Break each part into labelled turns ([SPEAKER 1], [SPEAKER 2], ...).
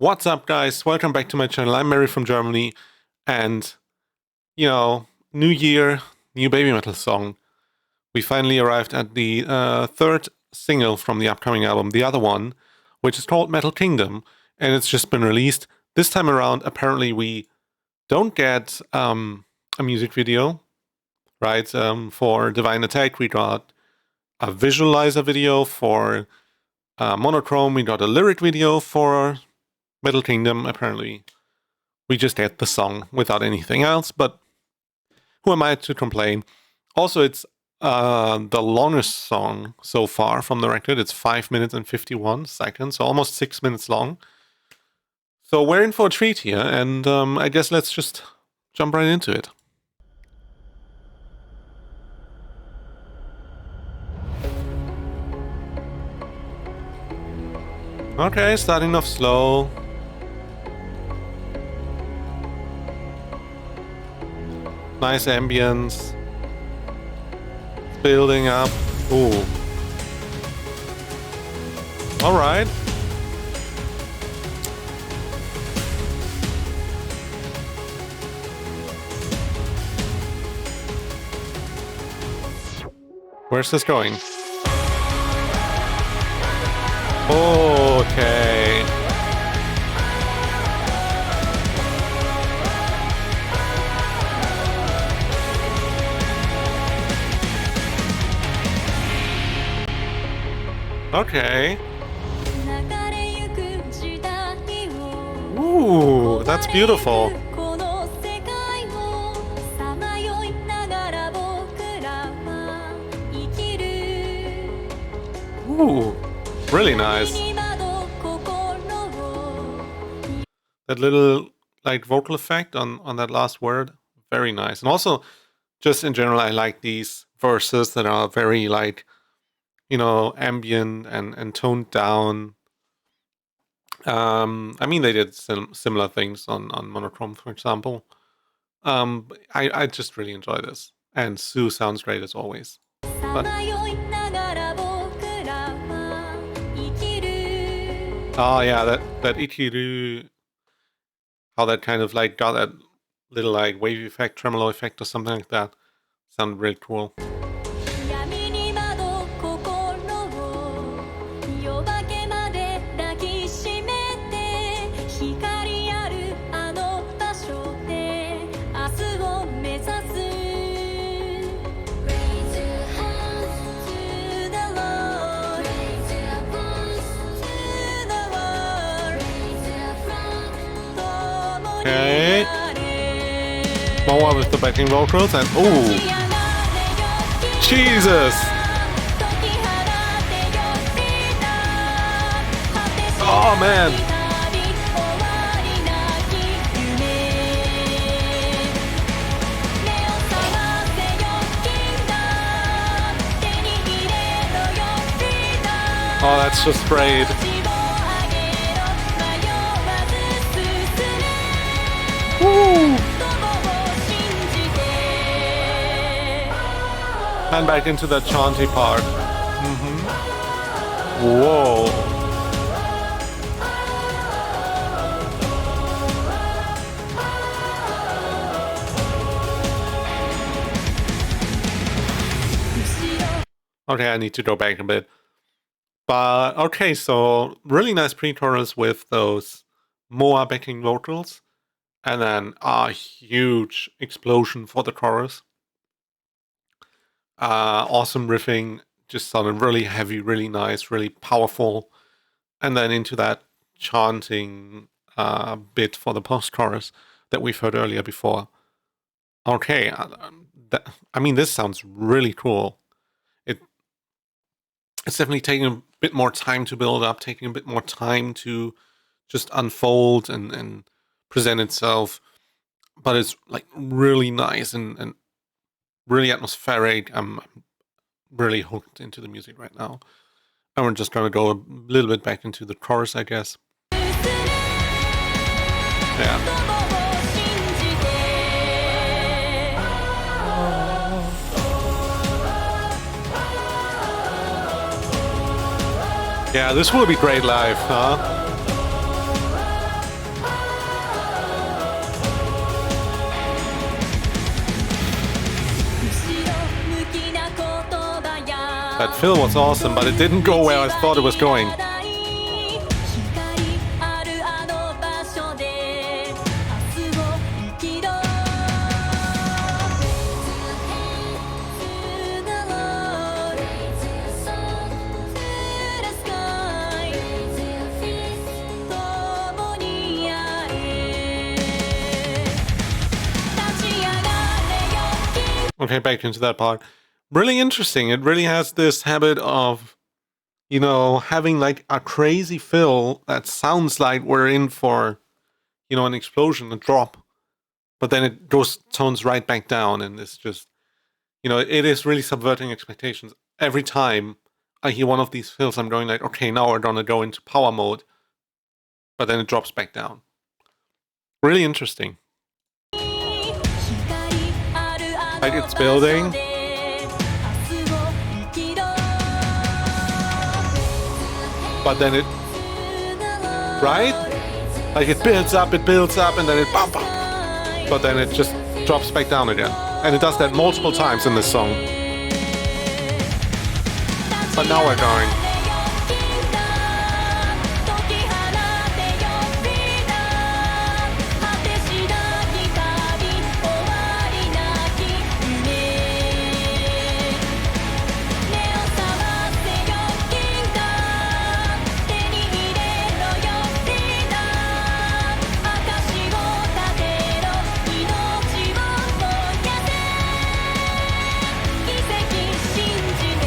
[SPEAKER 1] What's up, guys? Welcome back to my channel. I'm Mary from Germany, and new year, new baby metal song. We finally arrived at the third single from the upcoming album, the other one, which is called Metal Kingdom, and it's just been released. This time around, apparently we don't get a music video, right? For Divine Attack, we got a visualizer video. For Monochrome, we got a lyric video. For Metal Kingdom, apparently we just get the song without anything else, but who am I to complain? Also, it's the longest song so far from the record. It's 5 minutes and 51 seconds, so almost 6 minutes long. So we're in for a treat here, and I guess let's just jump right into it. Okay, starting off slow. Nice ambience. Building up. Ooh. Alright. Where's this going? Okay. Okay. Ooh, that's beautiful. Ooh, really nice. That little like vocal effect on that last word, very nice. And also, just in general, I like these verses that are very like, ambient and toned down. I mean, they did similar things on Monochrome, for example. I just really enjoy this. And Sue sounds great as always. But, oh yeah, that Ikiru, how that kind of like got that little like wave effect, tremolo effect or something like that. Sounded really cool. Okay. More with the backing vocals and ooh. Jesus! Oh man! Oh, that's just great. Woo! And back into the chanty part. Whoa. Okay, I need to go back a bit. But okay, so really nice pre-chorus with those Moa backing vocals. And then a huge explosion for the chorus. Awesome riffing, just sounded really heavy, really nice, really powerful. And then into that chanting bit for the post-chorus that we've heard earlier before. Okay, I mean, this sounds really cool. It's definitely taking a bit more time to build up, taking a bit more time to just unfold and present itself, but it's like really nice and really atmospheric. I'm really hooked into the music right now, and we're just gonna go a little bit back into the chorus, I guess. Yeah. Yeah, this will be great live, huh? That fill was awesome, but it didn't go where I thought it was going. Okay, back into that part. Really interesting. It really has this habit of, you know, having like a crazy fill that sounds like we're in for, you know, an explosion, a drop. But then it tones right back down, and it's just, you know, it is really subverting expectations. Every time I hear one of these fills, I'm going like, okay, now we're gonna go into power mode. But then it drops back down. Really interesting. Like it's building. But then it, right? Like it builds up, and then it bam, bam. But then it just drops back down again. And it does that multiple times in this song. But now we're going.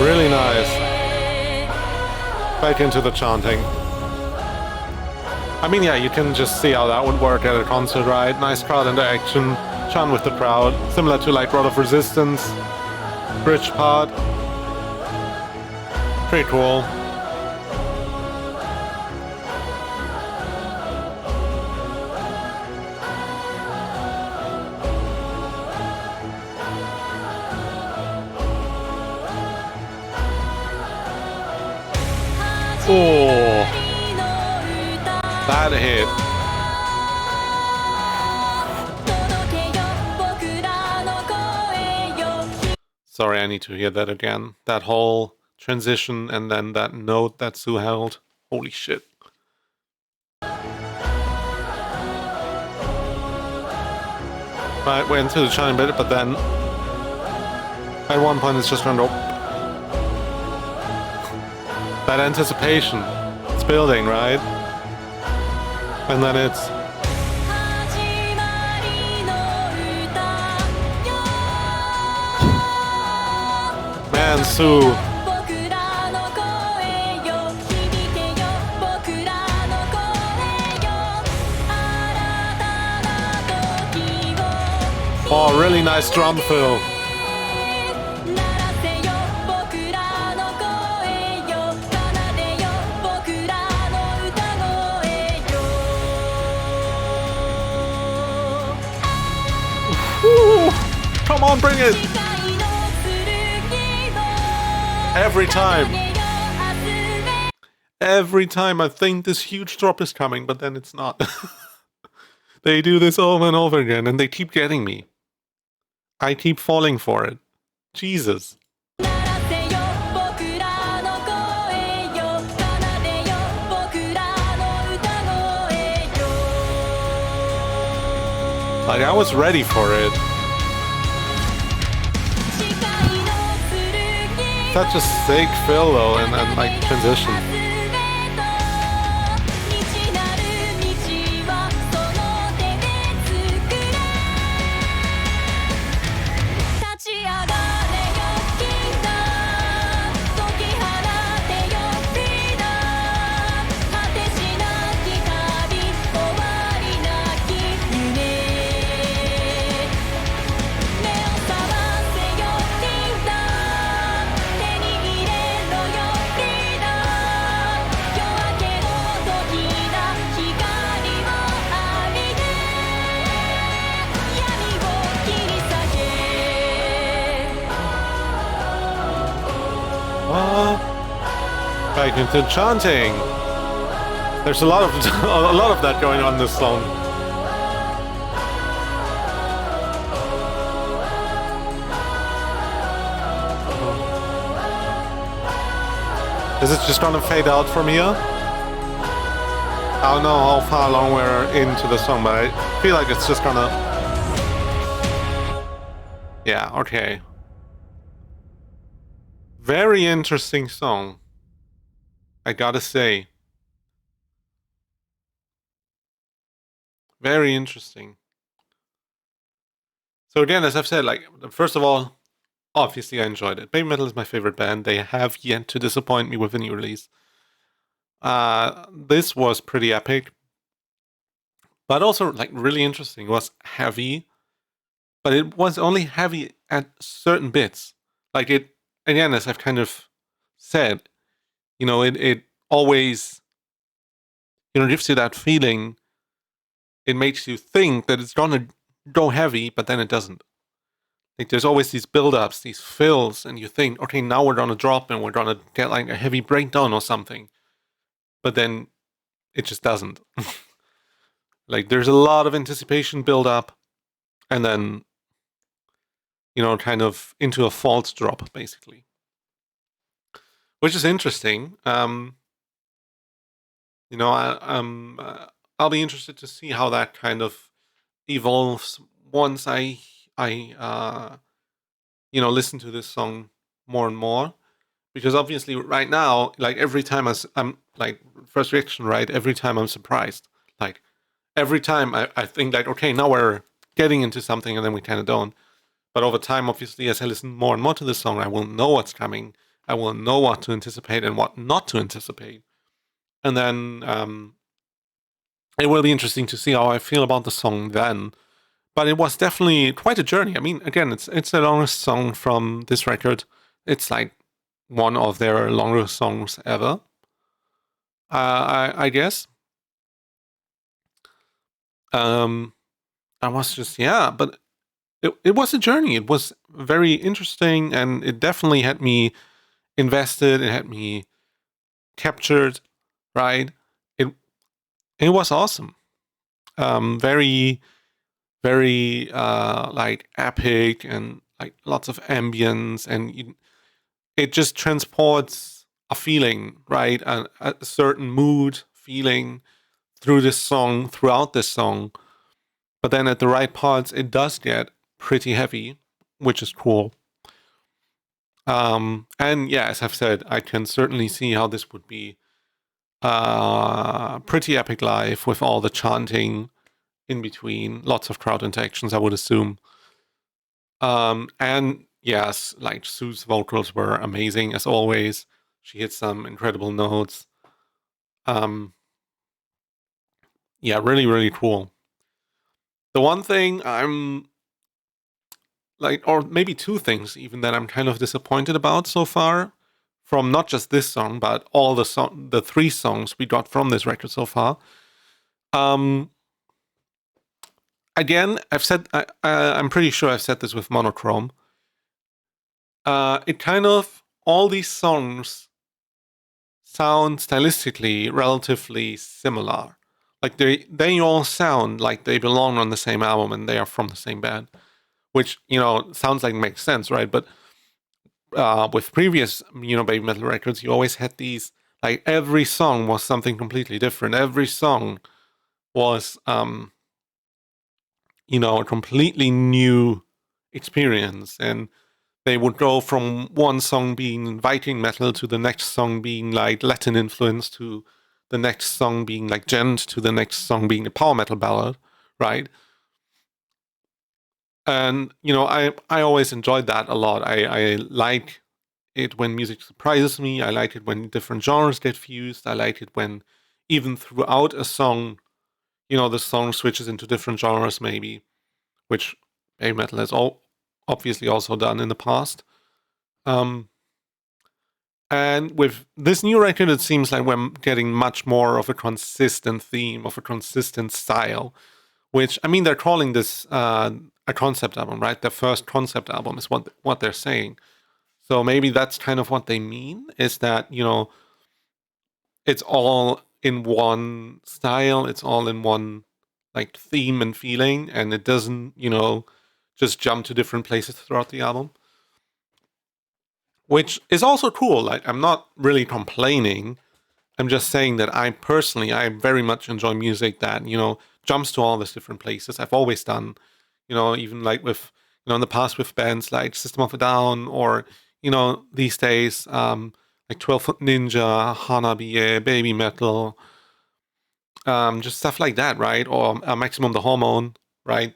[SPEAKER 1] Really nice. Back into the chanting. I mean, yeah, you can just see how that would work at a concert, right? Nice crowd interaction, chant with the crowd, similar to like Rod of Resistance, bridge part. Pretty cool. Oh, that hit. Sorry, I need to hear that again. That whole transition and then that note that Sue held. Holy shit. Right, we're into the chime bit, but then at one point it's just going to go. That anticipation, it's building, right? And then it's... Man, Sue. Oh, really nice drum fill. Come on, bring it! Every time. Every time I think this huge drop is coming, but then it's not. They do this over and over again, and they keep getting me. I keep falling for it. Jesus. Like, I was ready for it. Such a sick fill though, and like transition. Back into chanting. There's a lot of that going on in this song. Is it just gonna fade out from here? I don't know how far along we're into the song, but I feel like it's just gonna... Yeah, okay. Very interesting song, I gotta say. Very interesting. So again, as I've said, like, first of all, obviously I enjoyed it. BABYMETAL is my favorite band. They have yet to disappoint me with a new release. This was pretty epic, but also like really interesting. It was heavy, but it was only heavy at certain bits. Like it, again, as I've kind of said, it always, gives you that feeling. It makes you think that it's gonna go heavy, but then it doesn't. Like there's always these build-ups, these fills, and you think, okay, now we're gonna drop and we're gonna get like a heavy breakdown or something. But then it just doesn't. Like there's a lot of anticipation build up and then, kind of into a false drop, basically. Which is interesting. I'll be interested to see how that kind of evolves once I listen to this song more and more, because obviously right now, like every time I'm like first reaction, right? Every time I'm surprised, like every time I think like, okay, now we're getting into something, and then we kind of don't. But over time, obviously, as I listen more and more to this song, I will know what's coming. I will know what to anticipate and what not to anticipate. And then it will be interesting to see how I feel about the song then. But it was definitely quite a journey. I mean, again, it's the longest song from this record. It's like one of their longest songs ever, I guess. I was just, yeah, but it was a journey. It was very interesting, and it definitely had me invested. It had me captured, right? It was awesome. Very, very like epic, and like lots of ambience, and it just transports a feeling, right? A certain mood feeling throughout this song. But then at the right parts, it does get pretty heavy, which is cool. And yeah, as I've said, I can certainly see how this would be pretty epic live with all the chanting in between, lots of crowd interactions, I would assume. And yes, like Sue's vocals were amazing as always. She hit some incredible notes. Yeah, really, really cool. The one thing I'm like, or maybe two things even, that I'm kind of disappointed about so far, from not just this song, but all the three songs we got from this record so far. Again, I'm pretty sure I've said this with Monochrome. It kind of, all these songs sound stylistically relatively similar. Like they all sound like they belong on the same album and they are from the same band, which sounds like makes sense, right? But with previous BABYMETAL records, you always had these, like every song was something completely different. Every song was a completely new experience, and they would go from one song being Viking metal to the next song being like Latin influence to the next song being like gent to the next song being a power metal ballad, right? And I always enjoyed that a lot. I like it when music surprises me. I like it when different genres get fused. I like it when even throughout a song, the song switches into different genres maybe, which BABYMETAL has obviously also done in the past. And with this new record, it seems like we're getting much more of a consistent theme, of a consistent style, which, I mean, they're calling this a concept album, right? Their first concept album is what they're saying. So maybe that's kind of what they mean, is that, it's all in one style, it's all in one like theme and feeling, and it doesn't, just jump to different places throughout the album. which is also cool. Like, I'm not really complaining. I'm just saying that I very much enjoy music that, jumps to all these different places. I've always done, even like with, in the past with bands like System of a Down or, these days, like 12 Foot Ninja, Hanabi, Baby Metal, just stuff like that, right? Or Maximum the Hormone, right?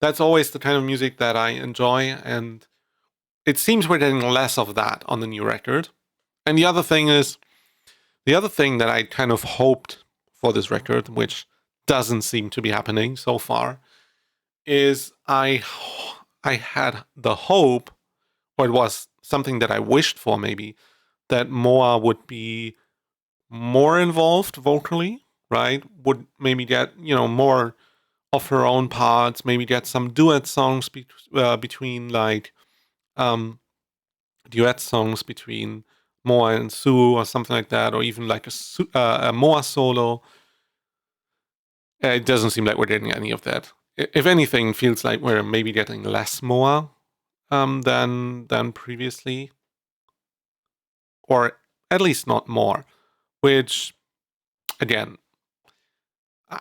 [SPEAKER 1] That's always the kind of music that I enjoy, and it seems we're getting less of that on the new record. And the other thing that I kind of hoped for this record, which doesn't seem to be happening so far, is I had the hope, or it was something that I wished for maybe, that Moa would be more involved vocally, right? Would maybe get, more of her own parts, maybe get some duet songs between like um, duet songs between Moa and Sue or something like that, or even like a Moa solo. It doesn't seem like we're getting any of that. If anything, it feels like we're maybe getting less Moa than previously, or at least not more. Which, again,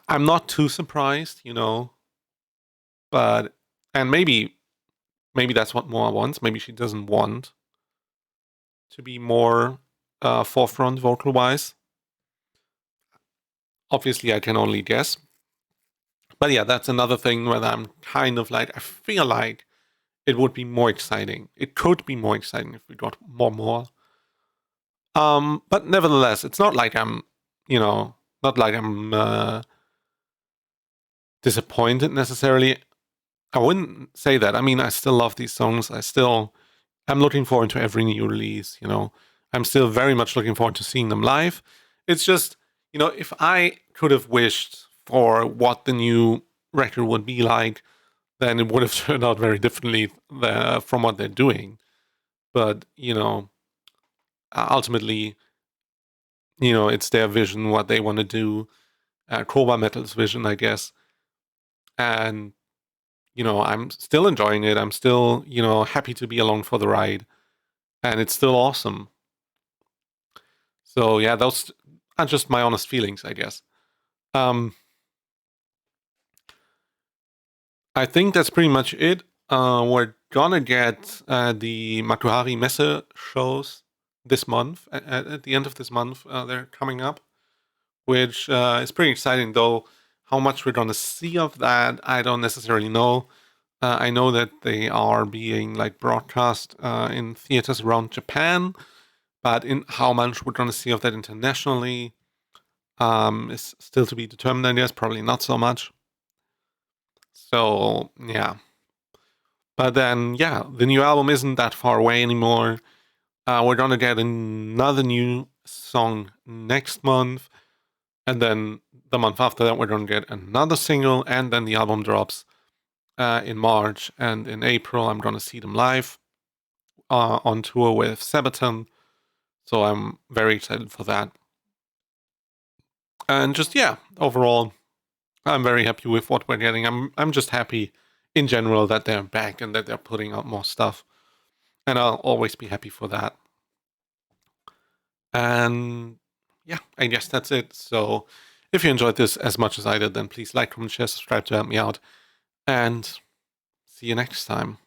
[SPEAKER 1] I'm not too surprised, but and maybe that's what Moa wants. Maybe she doesn't want to be more forefront vocal wise. Obviously, I can only guess. But yeah, that's another thing where I'm kind of like, I feel like it would be more exciting. It could be more exciting if we got more. But nevertheless, it's not like I'm, not like I'm disappointed necessarily. I wouldn't say that. I mean, I still love these songs. I'm looking forward to every new release, I'm still very much looking forward to seeing them live. It's just, if I could have wished for what the new record would be like, then it would have turned out very differently from what they're doing. But, ultimately, it's their vision, what they want to do, BABYMETAL's vision, I guess. And, I'm still enjoying it. I'm still, happy to be along for the ride. And it's still awesome. So, yeah, those are just my honest feelings, I guess. I think that's pretty much it. We're gonna get the Makuhari Messe shows this month. At the end of this month, they're coming up, which is pretty exciting. Though how much we're gonna see of that, I don't necessarily know. I know that they are being like broadcast in theaters around Japan, but in how much we're gonna see of that internationally is still to be determined. I guess probably not so much. So yeah. But then, yeah, the new album isn't that far away anymore. We're gonna get another new song next month, and then the month after that, we're gonna get another single, and then the album drops in March. And in April, I'm gonna see them live on tour with Sabaton. So I'm very excited for that. And just yeah, overall, I'm very happy with what we're getting. I'm just happy in general that they're back and that they're putting out more stuff. And I'll always be happy for that. And yeah, I guess that's it. So if you enjoyed this as much as I did, then please like, comment, share, subscribe to help me out. And see you next time.